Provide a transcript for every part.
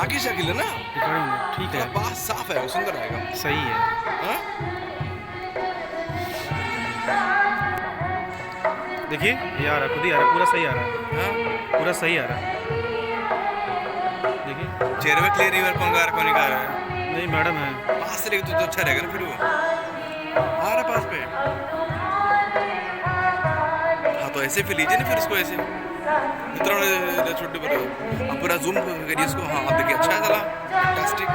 शाकिल शाकिल है ना, ठीक है, बात साफ है, सुंदर आएगा। सही है। हाँ? देखिए ये आ रहा है, खुद ही आ रहा है, पूरा सही आ रहा है, हाँ? पूरा सही आ रहा है। देखिए चेहरे में क्लियर रिवर कौन गा रहा है, कौन नहीं गा रहा है। नहीं मैडम है। पास से लेके तो अच्छा रहेगा ना, फिर वो आ रहा पास पे। हाँ तो ऐसे फिर लीजिए ना, फिर इसको ऐसे छोटे पर आप पूरा जूम करिए इसको। हाँ अब देखिए अच्छा है, चला फैंटास्टिक।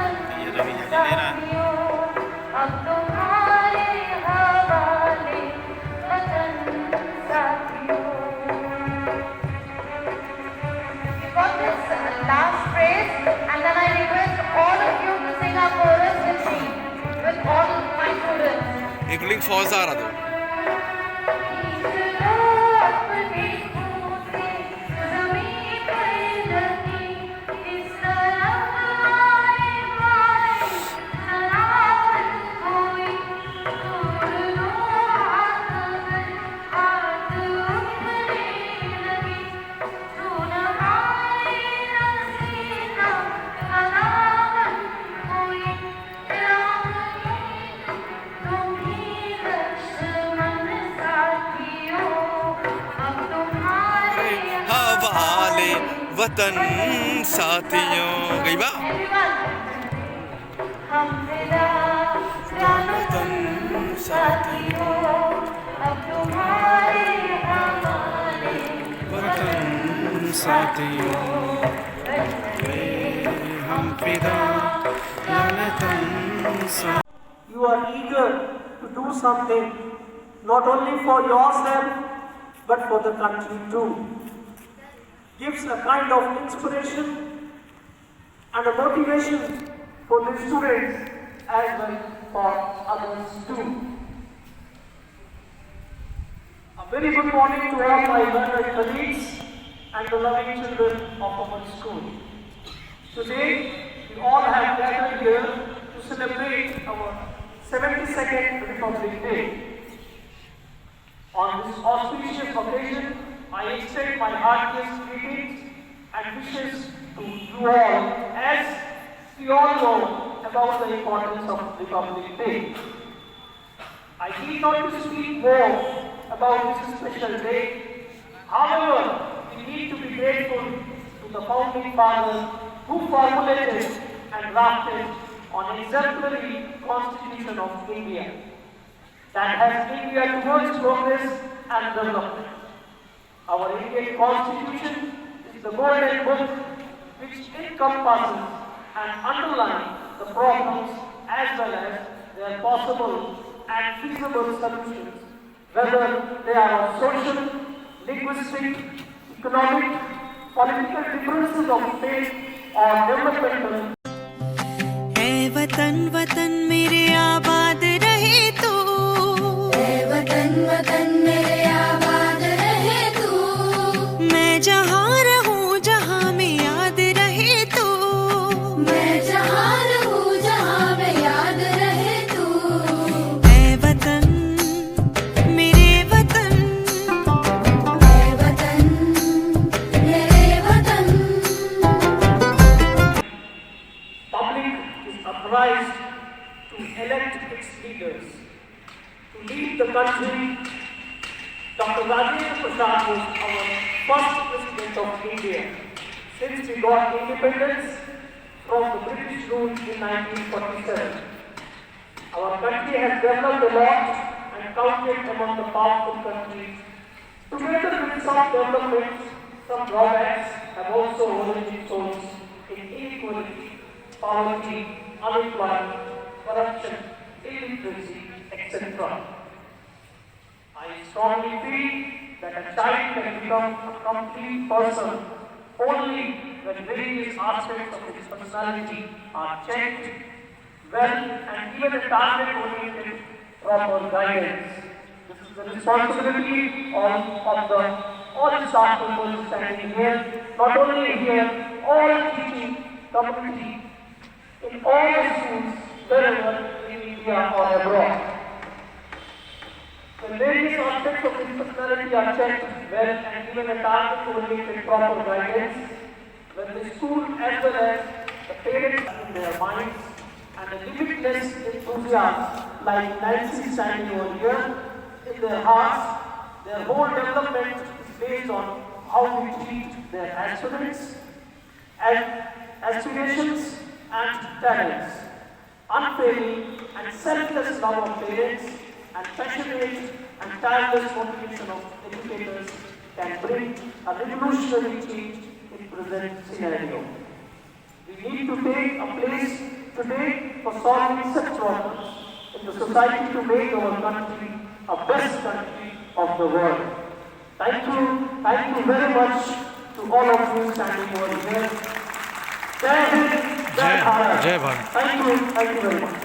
ये रवि जी ले रहा है। Last phrase, and then I request all of you to sing our chorus with me, with all my students. Including फौजा रहा तो हवाले वतन साथियों गई बा वतन साथियों वतन साथियों हम फिदा वतन सा। You are eager to do something not only for yourself but for the country too. Gives a kind of inspiration and a motivation for the students as well for others too. A very good morning to all my learned colleagues and the loving children of our school. Today we all have gathered here to celebrate our 72nd Republic Day. On this auspicious occasion, I extend my heartiest greetings and wishes to you all, as we all know about the importance of Republic Day. I need not to speak more about this special day. However, we need to be grateful to the founding fathers who formulated and drafted an exemplary Constitution of India that has India towards progress and development. Our Indian Constitution is the golden book which encompasses and underlines the problems as well as their possible and feasible solutions, whether they are of social, linguistic, economic, political differences of faith or developmental. ऐ वतन वतन मेरे आबाद रहे तू, ऐ वतन वतन मेरे आबाद रहे तू, मैं जहाँ रहूँ जहाँ में याद रहे तू, मैं जहाँ रहूँ जहाँ में याद रहे तू, ऐ वतन मेरे वतन, ऐ वतन मेरे वतन। Public is authorized to elect its leaders. To lead the country, Dr. Rajendra Prasad was our first president of India since we got independence from the British rule in 1947. Our country has developed a lot and counted among the powerful countries. Together with some developments, some drawbacks have also arisen its souls in inequality, poverty, unemployment, corruption, illiteracy, etc. I strongly feel that a child can become a complete person only when various aspects of his personality are checked well and given a target-oriented proper guidance. This is the responsibility of the all staff members standing here, not only here, all teaching community in all the schools, wherever in India or abroad. When various aspects of his personality are checked well and given a target-oriented proper guidance, when the school as well as the parents in their minds and a limitless enthusiasm like Nancy standing over here in their hearts. Their whole development is based on how we treat their aspirations and talents. Unfailing and selfless love of parents and passionate and tireless motivation of educators can bring a revolutionary change in present scenario. We need to take a place today for solving such problems in the society to make our country a best country of the world. Thank you very much to all of you standing over here. Jai Hind, Jai Bharat. जय Bharat. Thank you very much.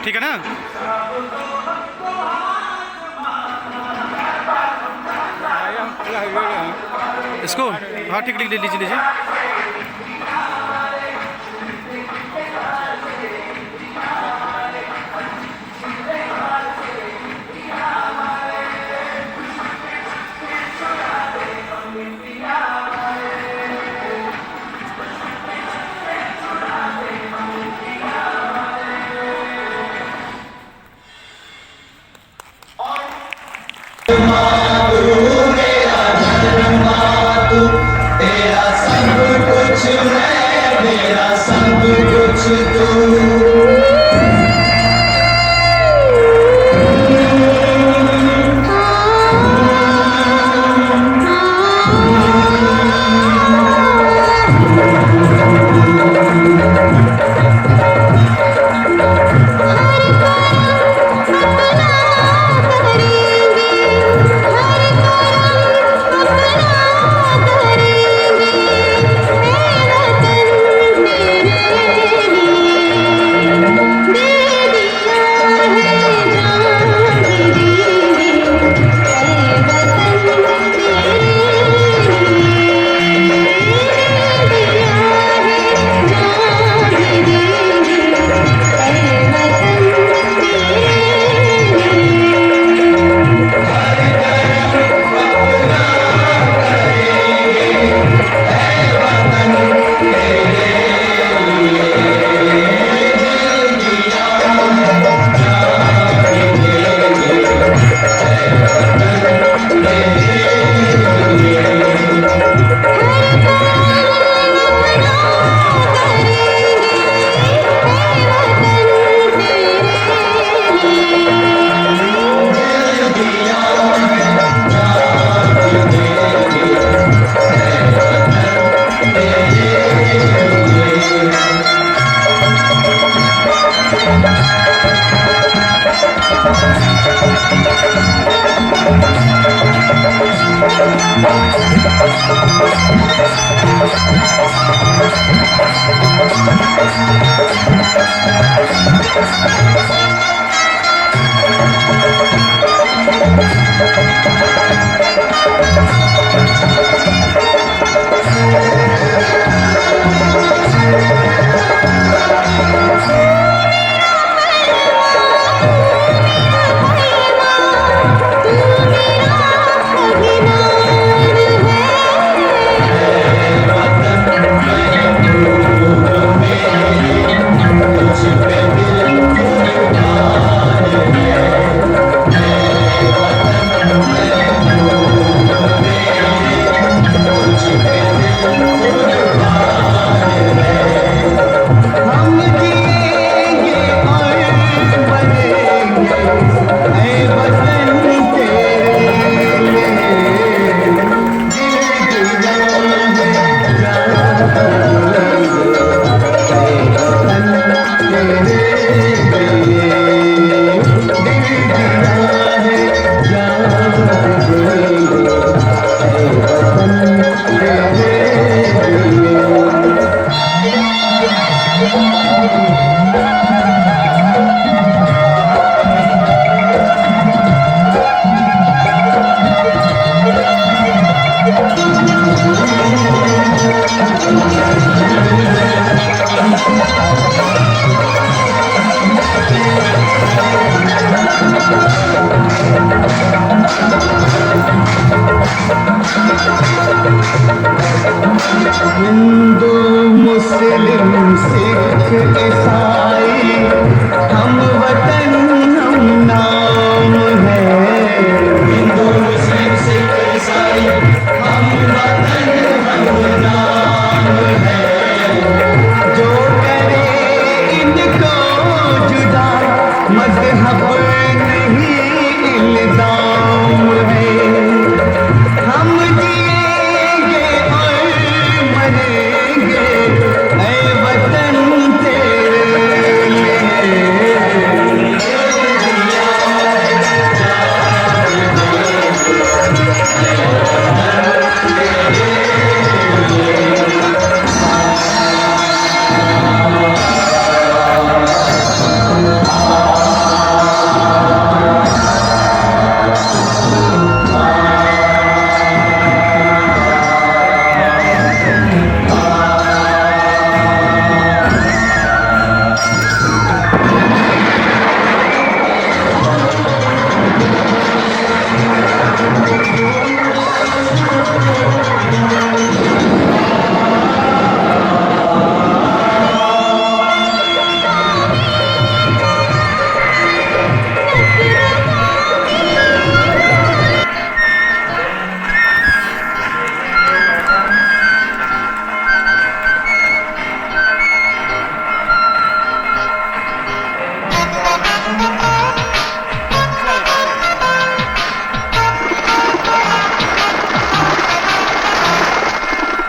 ठीक है ना? इसको हाँ ठीक लिख लीजिए। मेरे हिंदू मुस्लिम सिख ईसाई हम वतन हम नाम है। हिंदू मुस्लिम सिख ईसाई हम वतन हम नाम है। जो करे इनको जुदा मजहब नहीं इल्जाम है। हम जिएंगे और मरेंगे ऐ वतन तेरे लिए।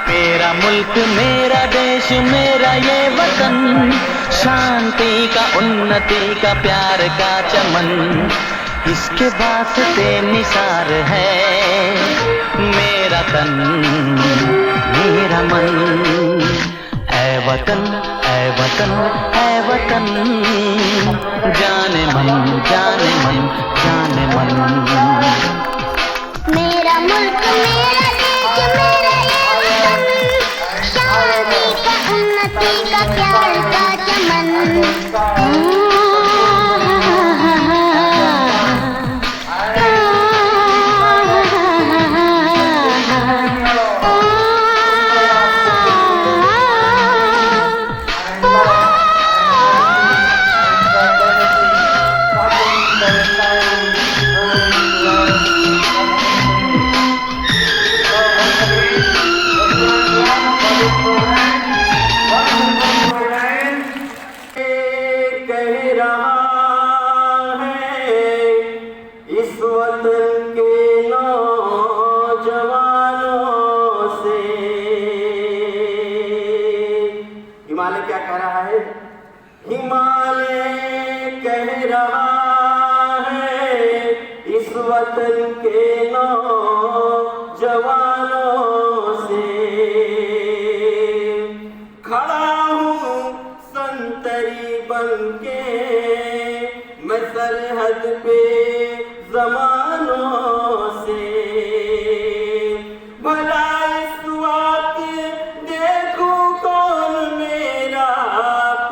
मेरा मुल्क मेरा देश मेरा ये वतन, शांति का उन्नति का प्यार का चमन, इसके वास्ते निसार है मेरा तन मेरा मन। ऐ वतन ऐ वतन ऐ वतन, जाने मन जाने मन जाने मन। मेरा मुल्क मेरा देश मेरा ये वतन, शांति का उन्नति का प्यार का चमन। हिमालय क्या कह रहा है? हिमालय कह रहा है इस वतन के नौजवानों से, खड़ा हूँ संतरी बन के मैं सरहद पे जमानों से, भला इस वक्त देखूं कौन मेरा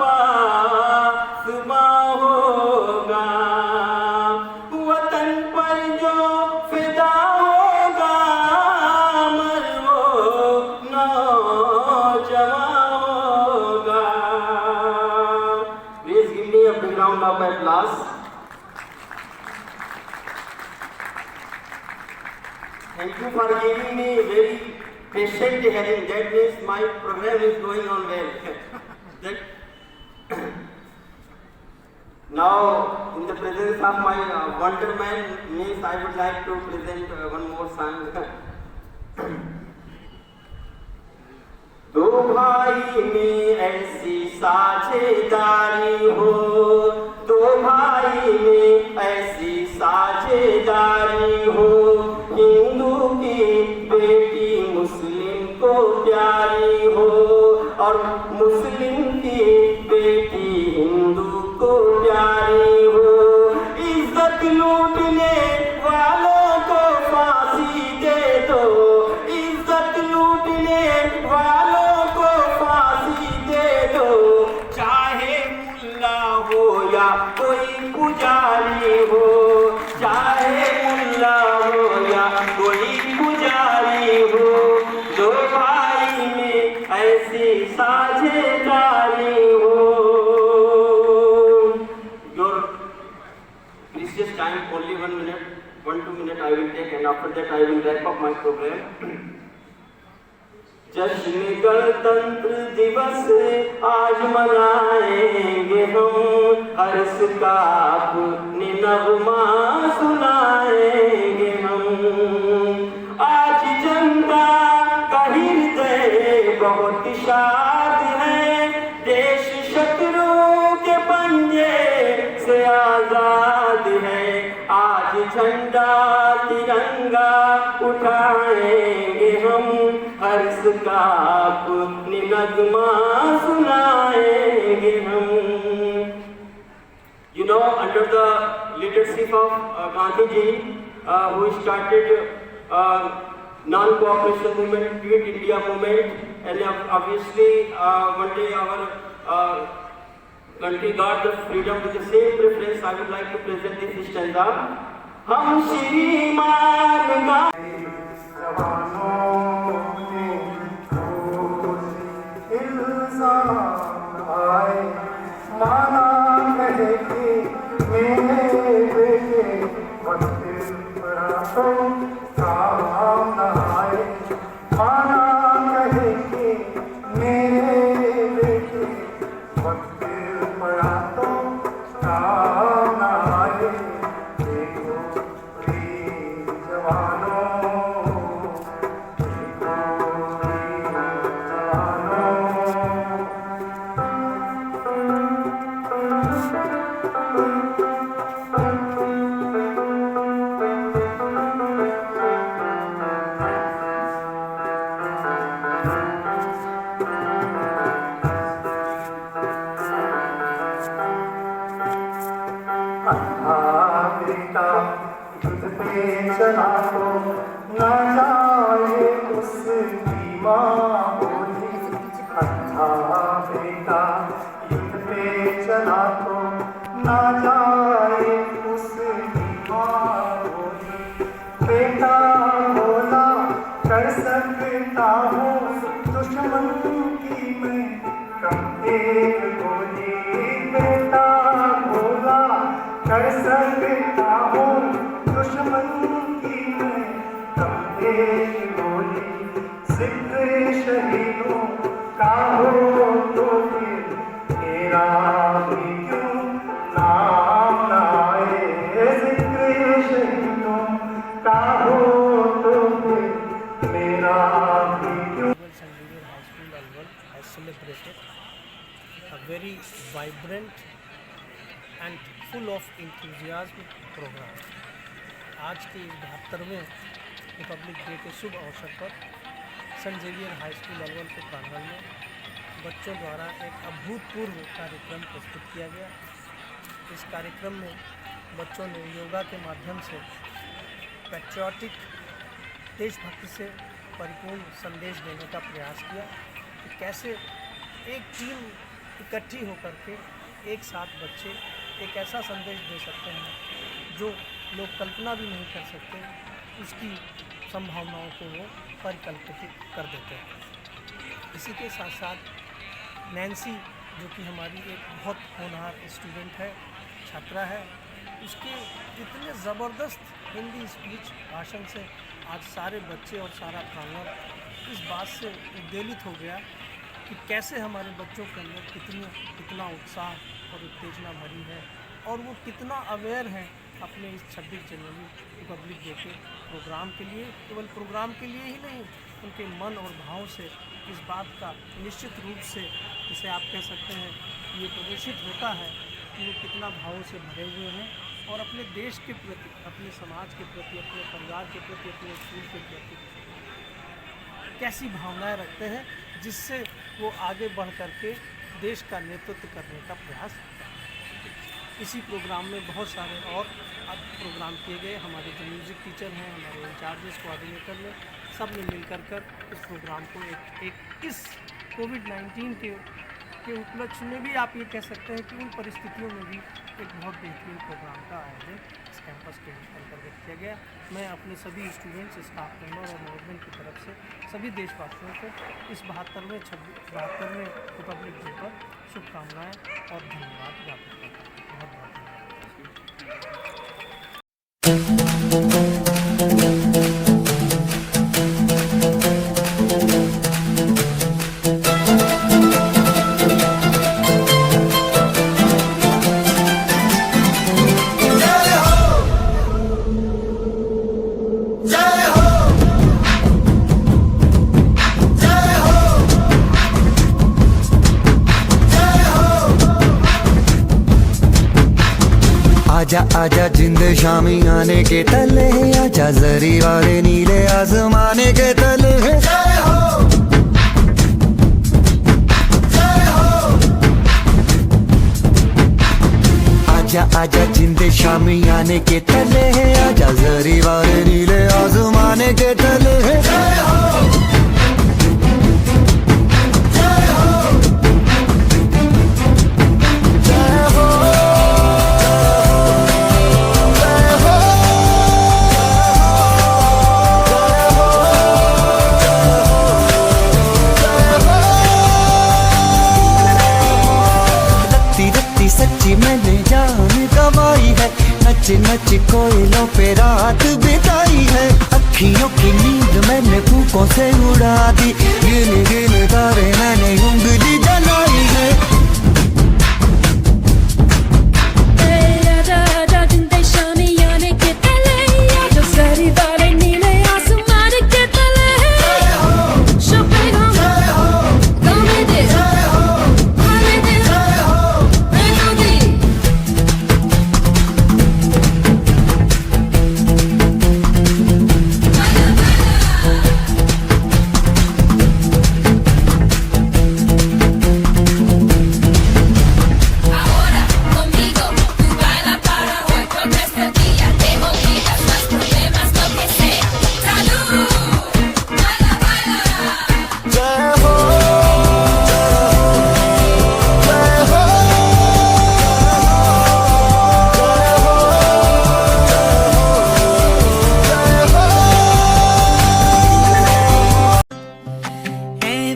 पासबा होगा, वतन पर जो फिदा होगा मर वो नौजवान होगा। Please give me a big round of applause. Thank you for giving me very patient hearing. That means my program is going on well. That now, in the presence of my wonderman, means I would like to present one more song. दो भाई में ऐसी साझेदारी हो, दो भाई में ऐसी साझेदारी हो, हिंदू की बेटी मुस्लिम को प्यारी हो और मुस्लिम की बेटी हिंदू को प्यारी हो। इज्जत लूटने वालों को फांसी दे दो, इज्जत लूटने वालों को फांसी दे दो, चाहे मुल्ला हो या कोई पुजारी हो, चाहे मुल्ला हो या कोई पुजारी हो, दो भाई में ऐसी साझेदारी हो। Your precious time, only 1 minute, 1-2 minutes I will take, and after that I will wrap up my program. जश्न गणतंत्र दिवस आज मनाएंगे हम, हर्ष का अपने नगमा सुनाएंगे हम। आज जनता का हृदय बहुत शाद है, देश शत्रुओं के पंजे से आजाद है। आज झंडा तिरंगा उठाएंगे हम, हर्ष का अपनी नगमा सुनाएंगे हम। You know, under the leadership of Gandhi ji, who started non-cooperation movement, Quit India movement, and obviously one day our country got the freedom with the same preference. I would like to present this stanza. हम श्रीमान माना कहे कि मेरे बेटे वक्त काम न आए, माना कहे कि मेरे बेटे वक्त पड़ा तो काम न आए। देखो वीर जवानों, देखो वीर जवानों, बेटा युद्ध पे चला तो न जाए उसकी माँ बोली। अच्छा बेटा युद्ध पे चला तो न जाए उसकी माँ बोली। बेटा बोला कर सकता हूँ दुश्मन की मैं कम एक गोली। बेटा बोला कर सकता हूँ दुश्मन की मैं कम एक गोली। जिक्र शहीदों का हो तो फिर मेरा भी क्यों नाम न आए। जिक्र शहीदों का हो तो फिर मेरा भी क्यों। St. Xavier High School Alwal has celebrated a very vibrant and full of enthusiasm program. आज के इस 72वें रिपब्लिक डे के शुभ अवसर पर Saint Xavier high school Alwal के प्रांगण में बच्चों द्वारा एक अभूतपूर्व कार्यक्रम प्रस्तुत किया गया। इस कार्यक्रम में बच्चों ने योगा के माध्यम से पैट्रियोटिक देशभक्ति से परिपूर्ण संदेश देने का प्रयास किया कि कैसे एक टीम इकट्ठी होकर के एक साथ बच्चे एक ऐसा संदेश दे सकते हैं जो लोग कल्पना भी नहीं कर सकते, उसकी संभावनाओं को वो परिकल्पित कर देते हैं। इसी के साथ साथ नैन्सी, जो कि हमारी एक बहुत होनहार स्टूडेंट है, छात्रा है, उसके इतने ज़बरदस्त हिंदी स्पीच भाषण से आज सारे बच्चे और सारा प्रांगण इस बात से उद्वेलित हो गया कि कैसे हमारे बच्चों के अंदर कितना उत्साह और उत्तेजना भरी है और वो कितना अवेयर हैं अपने इस 26 जनवरी रिपब्लिक डे के प्रोग्राम के लिए। केवल प्रोग्राम के लिए ही नहीं, उनके मन और भाव से इस बात का निश्चित रूप से, जिसे आप कह सकते हैं, ये प्रदर्शित होता है कि वो कितना भावों से भरे हुए हैं और अपने देश के प्रति, अपने समाज के प्रति, अपने परिवार के प्रति, अपने स्कूल के प्रति कैसी भावनाएं रखते हैं, जिससे वो आगे बढ़ करके देश का नेतृत्व करने का प्रयास करते हैं। इसी प्रोग्राम में बहुत सारे और प्रोग्राम किए गए। हमारे जो म्यूज़िक टीचर हैं, हमारे इंचार्जेस, कोऑर्डिनेटर ने, सब ने मिलकर इस प्रोग्राम को एक इस कोविड-19 के उपलक्ष्य में भी आप ये कह सकते हैं कि उन परिस्थितियों में भी एक बहुत बेहतरीन प्रोग्राम का आयोजन इस कैंपस के अंतर्गत किया गया। मैं अपने सभी स्टूडेंट्स, स्टाफ मेंबर और मैनेजमेंट की तरफ से सभी देशवासियों को इस 72वें रिपब्लिक डे पर शुभकामनाएँ और धन्यवाद ज्ञापित करता हूँ। बहुत बहुत धन्यवाद। आजा आजा जिंद शामी आने के तले, आजा जरी वाले नीले आसमाने के तले। जय हो, जय हो। आजा आजा जिंद शामी आने के तले, आजा जरी वाले नीले आसमाने के तले। जय हो, सच्ची मैंने जान गवाई है, नच नच कोयलों पे रात बिताई है। अखियों की नींद मैंने फूकों से उड़ा दी, गिन गिन तारे मैंने उंगली जलाई है।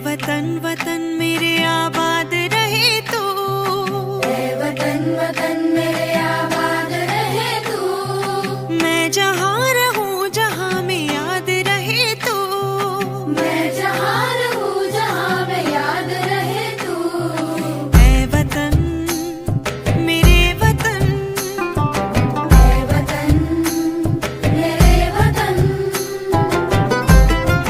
वतन वतन मेरे